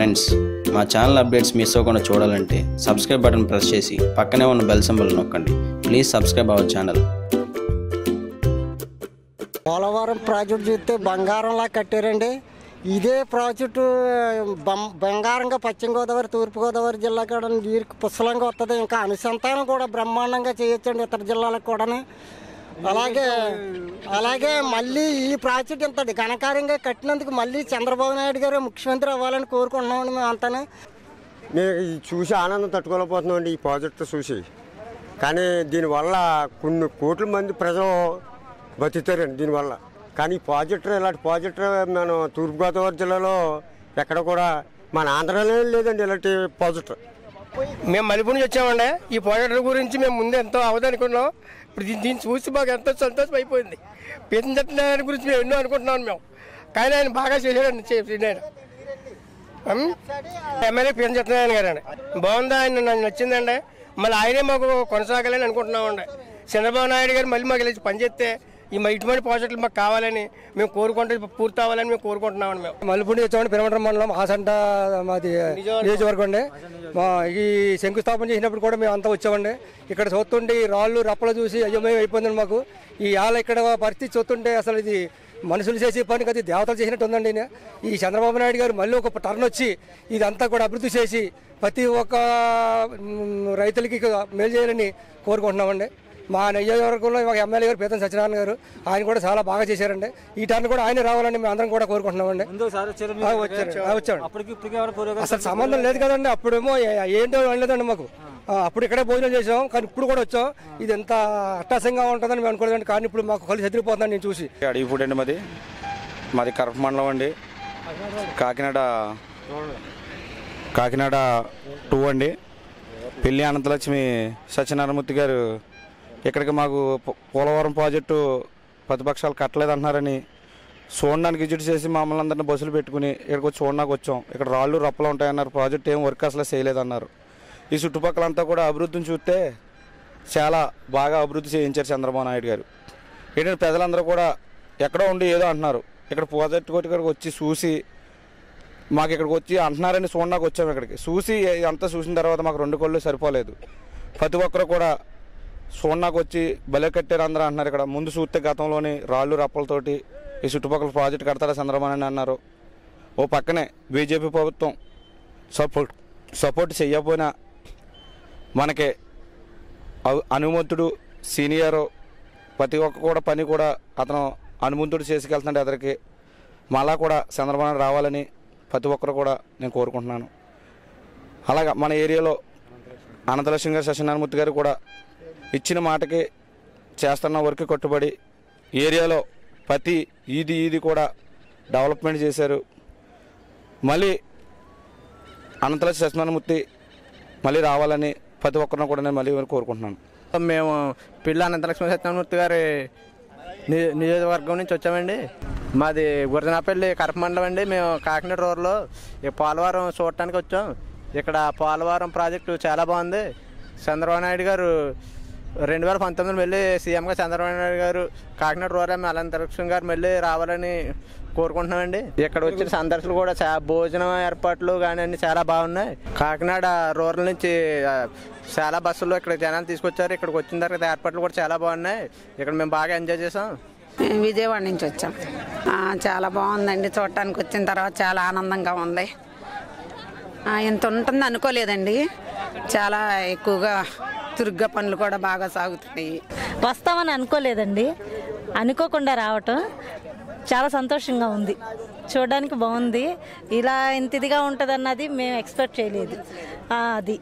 Friends, మా channel updates miss అవ్వకుండా చూడాలంటే సబ్స్క్రైబ్ బటన్ ప్రెస్ చేసి పక్కనే ఉన్న బెల్ సింబల్ నొక్కండి. Please subscribe our channel. Polavaram project చూస్తే బంగారంలా కట్టారండి. ఇదే ప్రాజెక్టు బంగారంగా పశ్చిమ గోదావరి, తూర్పుగోదావరి జిల్లా కూడా నీరు పుష్కలంగా వస్తుంది. ఇంకా అనుసంధానం కూడా బ్రహ్మాండంగా చేయొచ్చండి ఇతర జిల్లాలకు కూడా. అలాగే మళ్ళీ ఈ ప్రాజెక్ట్ ఇంత ఘనకార్యంగా కట్టినందుకు మళ్ళీ చంద్రబాబు నాయుడు గారు ముఖ్యమంత్రి అవ్వాలని కోరుకుంటున్నామండి. మేము అంతానే చూసి ఆనందం తట్టుకోలేకపోతున్నామండి ఈ ప్రాజెక్టు చూసి. కానీ దీనివల్ల కొన్ని కోట్ల మంది ప్రజలు బతుకుతారండి దీనివల్ల. కానీ ఈ ప్రాజెక్టు ఇలాంటి ప్రాజెక్టు మనం తూర్పుగోదావరి జిల్లాలో ఎక్కడ కూడా మన ఆంధ్రాలో లేదండి ఇలాంటి ప్రాజెక్టు. మేము మలిపూర్ నుంచి వచ్చామండి. ఈ ప్రాజెక్టు గురించి మేము ముందు ఎంతో అవదనుకున్నాం. ఇప్పుడు దీన్ని చూసి మాకు ఎంతో సంతోషం అయిపోయింది. పెంచడానికి గురించి మేము ఎన్నో అనుకుంటున్నాను మేము. కానీ ఆయన బాగా చేశాడండి. ఆయన ఎమ్మెల్యే పెన్ సత్యనారాయణ గారు అండి. బాగుందా, ఆయన నాకు నచ్చిందండి. మళ్ళీ ఆయనే మాకు కొనసాగాలని అనుకుంటున్నామండి. చంద్రబాబు నాయుడు గారు మళ్ళీ మాకు ఇలా పనిచేస్తే ఇటువంటి ప్రాజెక్టులు మాకు కావాలని మేము కోరుకుంటే పూర్తి అవ్వాలని మేము కోరుకుంటున్నామండి. మేము మల్లిపూడి వచ్చామండి. పెరమంటం మండలం ఆసంట మాది నియోజకవర్గం అండి. ఈ శంకుస్థాపన చేసినప్పుడు కూడా మేము అంతా వచ్చామండి. ఇక్కడ చూస్తుంటే ఈ రాళ్ళు రప్పలు చూసి అయ్యమయం అయిపోయిందండి మాకు. ఈ ఆల ఇక్కడ పరిస్థితి చూస్తుంటే అసలు ఇది మనుషులు చేసే పని కదా, దేవతలు చేసినట్టు ఉందండి. ఈ చంద్రబాబు నాయుడు గారు మళ్ళీ ఒక టర్న్ వచ్చి ఇదంతా కూడా అభివృద్ధి చేసి ప్రతి ఒక్క రైతులకి మేలు చేయాలని కోరుకుంటున్నామండి. మా నియోజకవర్గంలో మాకు ఎమ్మెల్యే గారు పెద్దన సత్యనారాయణ గారు, ఆయన కూడా చాలా బాగా చేశారండి. ఈ టర్న్ కూడా ఆయన రావాలని మేము అందరం కూడా కోరుకుంటున్నామండి. వచ్చారు. అసలు సంబంధం లేదు కదండి. అప్పుడేమో ఏంటో లేదండి మాకు. అప్పుడు ఇక్కడే భోజనం చేసాం, కానీ ఇప్పుడు కూడా వచ్చాం. ఇది ఎంత అట్టాసంగా ఉంటుందని మేము అనుకోలేదండి. కానీ ఇప్పుడు మాకు కలిసి ఎదిరిపోతుందని నేను చూసి. అడిగిపోయి అండి మాది కరప మండలం అండి. కాకినాడ 2 అండి. పెళ్లి అనంతలక్ష్మి సత్యనారాయణమూర్తి గారు ఇక్కడికి మాకు పోలవరం ప్రాజెక్టు ప్రతిపక్షాలు కట్టలేదంటున్నారని చూడడానికి విజిట్ చేసి మమ్మల్ని అందరినీ బస్సులు పెట్టుకుని ఇక్కడికి వచ్చి చూడడానికి వచ్చాం. ఇక్కడ రాళ్ళు రప్పలు ఉంటాయన్నారు. ప్రాజెక్ట్ ఏం వర్క్ అసలు చేయలేదన్నారు. ఈ చుట్టుపక్కలంతా కూడా అభివృద్ధిని చూస్తే చాలా బాగా అభివృద్ధి చేయించారు చంద్రబాబు నాయుడు గారు. ఏంటంటే ప్రజలందరూ కూడా ఎక్కడో ఉండి ఏదో అంటున్నారు. ఇక్కడ ప్రాజెక్ట్ ఇక్కడికి వచ్చి చూసి మాకు ఇక్కడికి వచ్చి అంటున్నారని చూడడానికి వచ్చాము. ఇక్కడికి చూసి అంతా చూసిన తర్వాత మాకు 2 కళ్ళు సరిపోలేదు. ప్రతి ఒక్కరు కూడా చూడడానికి వచ్చి భలే కట్టారు అందరూ అంటున్నారు. ఇక్కడ ముందు చూస్తే గతంలోని రాళ్ళు రప్పలతోటి ఈ చుట్టుపక్కల ప్రాజెక్టు కడతారా చంద్రబాబు అని అన్నారు. ఓ పక్కనే బీజేపీ ప్రభుత్వం సపోర్ట్ చెయ్యకపోయినా మనకి హనుమంతుడు సీనియరు, ప్రతి ఒక్క కూడా పని కూడా అతను హనుమంతుడు చేసుకెళ్తున్నాడు ఎదరికి. మళ్ళా కూడా చంద్రబాబు రావాలని ప్రతి ఒక్కరు కూడా నేను కోరుకుంటున్నాను. అలాగా మన ఏరియాలో అనంతలక్ష్మి గారు, సత్యనారాయణమూర్తి గారు కూడా ఇచ్చిన మాటకి చేస్తున్న వర్క్ కట్టుబడి ఏరియాలో ప్రతి ఈది కూడా డెవలప్మెంట్ చేశారు. మళ్ళీ అనంతలక్ష్మి సత్యనారాయణమూర్తి మళ్ళీ రావాలని ప్రతి ఒక్కరిని కూడా నేను మళ్ళీ కోరుకుంటున్నాను. మేము పిల్ల అనంతలక్ష్మి సత్యనారాయణమూర్తి గారి నియోజకవర్గం నుంచి వచ్చామండి. మాది గురజనాపల్లి కరప మండలం అండి. మేము కాకినాడ రోడ్లో పోలవరం చూడటానికి వచ్చాం. ఇక్కడ పోలవరం ప్రాజెక్టు చాలా బాగుంది. చంద్రబాబు నాయుడు గారు 2019 మళ్ళీ సీఎంగా చంద్రబాబు నాయుడు గారు కాకినాడ రూరల్ అనంతలక్ష్మి గారు మళ్ళీ రావాలని కోరుకుంటున్నామండి. ఇక్కడ వచ్చిన సందర్శకులు కూడా భోజనం ఏర్పాట్లు కానీ అన్ని చాలా బాగున్నాయి. కాకినాడ రూరల్ నుంచి చాలా బస్సులు ఇక్కడ జనాలు తీసుకొచ్చారు. ఇక్కడికి వచ్చిన తర్వాత ఏర్పాట్లు కూడా చాలా బాగున్నాయి. ఇక్కడ మేము బాగా ఎంజాయ్ చేసాం. విజయవాడ నుంచి వచ్చాం. చాలా బాగుందండి. చూడటానికి వచ్చిన తర్వాత చాలా ఆనందంగా ఉంది. ఇంత ఉంటుంది అనుకోలేదండి. చాలా ఎక్కువగా చురుగ్గా పనులు కూడా బాగా సాగుతున్నాయి. వస్తామని అనుకోలేదండి. అనుకోకుండా రావటం చాలా సంతోషంగా ఉంది. చూడడానికి బాగుంది. ఇలా ఇంత ఇదిగా ఉంటుంది అన్నది మేము ఎక్స్పెక్ట్ చేయలేదు. అది